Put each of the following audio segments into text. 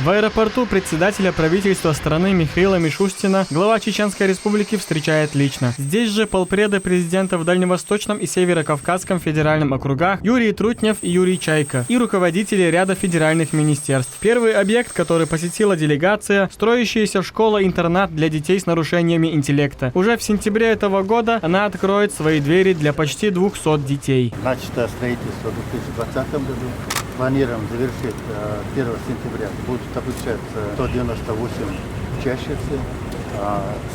В аэропорту председателя правительства страны Михаила Мишустина глава Чеченской Республики встречает лично. Здесь же полпреды президента в Дальневосточном и Северо-Кавказском федеральном округах Юрий Трутнев и Юрий Чайка и руководители ряда федеральных министерств. Первый объект, который посетила делегация, строящаяся школа-интернат для детей с нарушениями интеллекта. Уже в сентябре этого года она откроет свои двери для почти 200 детей. Начато строительство в 2020 году. Планируем завершить 1 сентября. Будут обучаться 198 учащихся.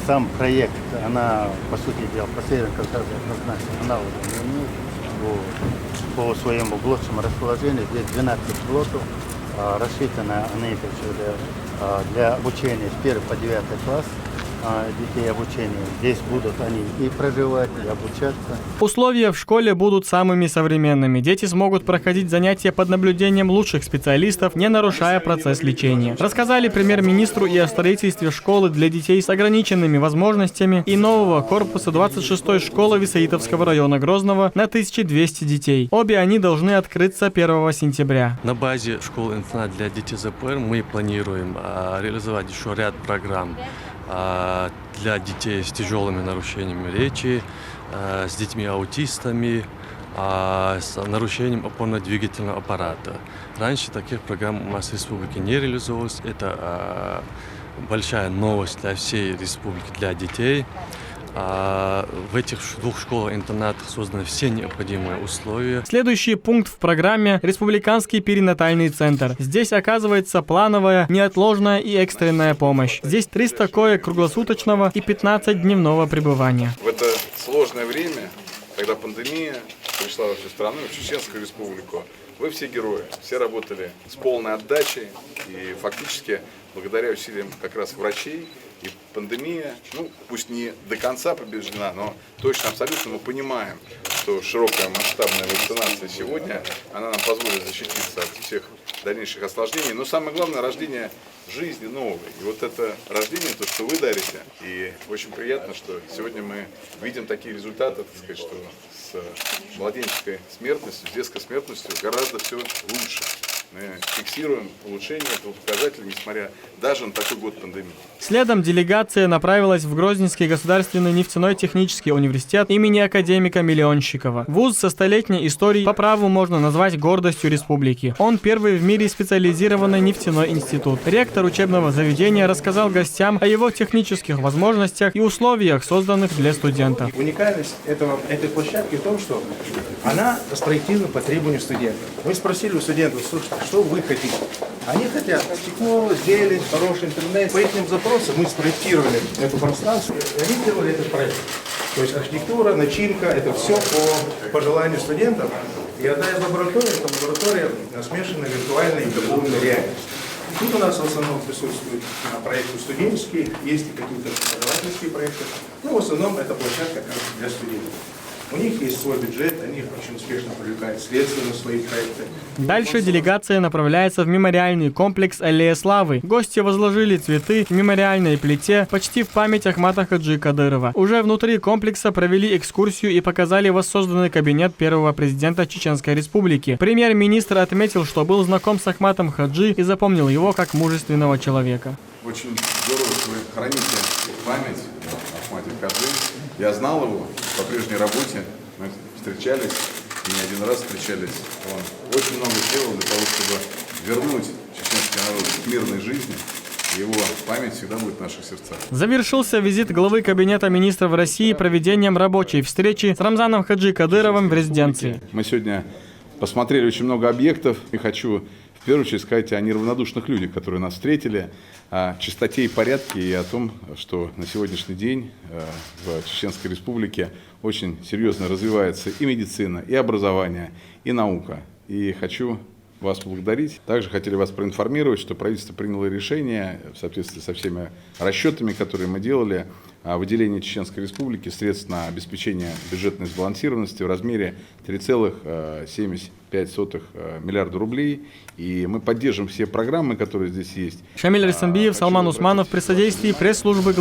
Сам проект, она, по сути дела, по Северо-Кавказу однозначно аналога не имеет. По своему блочному расположению здесь 12 блоков. Рассчитаны они для обучения с 1 по 9 класс. Детей обучения. Здесь будут они и проживать, и обучаться. Условия в школе будут самыми современными. Дети смогут проходить занятия под наблюдением лучших специалистов, не нарушая процесс лечения. Рассказали премьер-министру и о строительстве школы для детей с ограниченными возможностями и нового корпуса 26-й школы Висаитовского района Грозного на 1200 детей. Обе они должны открыться 1 сентября. На базе школы-интернат для детей ЗПР мы планируем реализовать еще ряд программ для детей с тяжелыми нарушениями речи, с детьми-аутистами, с нарушением опорно-двигательного аппарата. Раньше таких программ у нас в республике не реализовывалось. Это большая новость для всей республики, для детей. В этих двух школах-интернатах созданы все необходимые условия. Следующий пункт в программе – Республиканский перинатальный центр. Здесь оказывается плановая, неотложная и экстренная помощь. Здесь 300 коек круглосуточного и 15-дневного пребывания. В это сложное время, когда пандемия пришла во всю страну, в Чеченскую Республику, вы все герои, все работали с полной отдачей и фактически благодаря усилиям как раз врачей. И пандемия, пусть не до конца побеждена, но точно, абсолютно мы понимаем, что широкая масштабная вакцинация сегодня, она нам позволит защититься от всех дальнейших осложнений. Но самое главное – рождение жизни новой. И вот это рождение, то, что вы дарите. И очень приятно, что сегодня мы видим такие результаты, так сказать, что с младенческой смертностью, с детской смертностью гораздо все лучше. Мы фиксируем улучшение этого показателя, несмотря даже на такой год пандемии. Следом делегация направилась в Грозненский государственный нефтяной технический университет имени академика Миллионщикова. Вуз со столетней историей по праву можно назвать гордостью республики. Он первый в мире специализированный нефтяной институт. Ректор учебного заведения рассказал гостям о его технических возможностях и условиях, созданных для студентов. Уникальность этой площадки в том, что она спроектирована по требованию студентов. Мы спросили у студентов: слушайте, что вы хотите? Они хотят стекло, зелень, хороший интернет. По этим запросам мы спроектировали эту пространство, и они делали этот проект. То есть архитектура, начинка, это все по пожеланию студентов. И одна из лабораторий, это лаборатория смешанной виртуальной и дополненной реальности. Тут у нас в основном присутствуют проекты студенческие, есть и какие-то преподавательские проекты. Но в основном это площадка для студентов. У них есть свой бюджет, они очень успешно привлекают средства на свои проекты. Дальше делегация направляется в мемориальный комплекс «Аллея славы». Гости возложили цветы в мемориальной плите почти в память Ахмата Хаджи Кадырова. Уже внутри комплекса провели экскурсию и показали воссозданный кабинет первого президента Чеченской Республики. Премьер-министр отметил, что был знаком с Ахматом Хаджи и запомнил его как мужественного человека. Очень здорово, что вы храните память о Ахмате Хаджи. Я знал его по прежней работе, мы встречались, и не один раз встречались. Он очень много сделал для того, чтобы вернуть чеченский народ к мирной жизни. Его память всегда будет в наших сердцах. Завершился визит главы Кабинета министров России проведением рабочей встречи с Рамзаном Хаджи Кадыровым в резиденции. Мы сегодня посмотрели очень много объектов, и хочу в первую очередь сказать о неравнодушных людях, которые нас встретили, о чистоте и порядке, и о том, что на сегодняшний день в Чеченской Республике очень серьезно развивается и медицина, и образование, и наука. И хочу вас поблагодарить. Также хотели вас проинформировать, что правительство приняло решение в соответствии со всеми расчетами, которые мы делали, о выделении Чеченской Республики средств на обеспечение бюджетной сбалансированности в размере 3,75 миллиарда рублей. И мы поддержим все программы, которые здесь есть. Шамиль Рисанбиев, Салман Усманов при содействии пресс-службы главы